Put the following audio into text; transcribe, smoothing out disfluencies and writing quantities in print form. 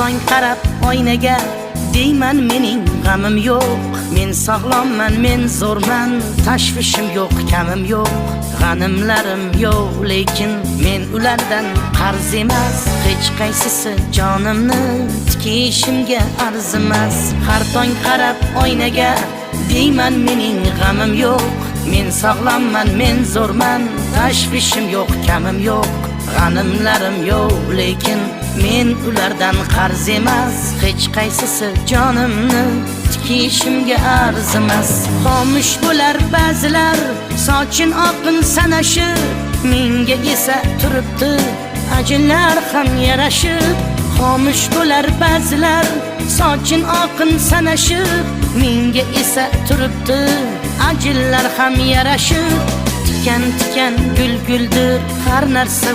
tong qarab oynaga deyman mening g'amim yo'q. Men sog'lomman, men zo'rman, tashvishim yo'q, kamim yo'q. G'animlarim yo'q, lekin men ulardan qarz emas. Hech qaysisi jonimni tikishimga arzimas. Har tong qarab oynaga deyman mening g'amim yo'q. Men sog'lomman, men zo'rman, tashvishim yo'q, kamim yo'q. G'animlarim yo'q, lekin men ulardan qarz emas. Hech qaysisi jonimni tikishimga arzimas. Xomush bo'lar ba'zilar, soching oqin sanashib, menga esa turibdi ajinlar ham yarashib. Xomush bo'lar ba'zilar, soching oqin sanashib, menga esa turibdi ajinlar ham yarashib. Tikan tikan gul guldir har narsa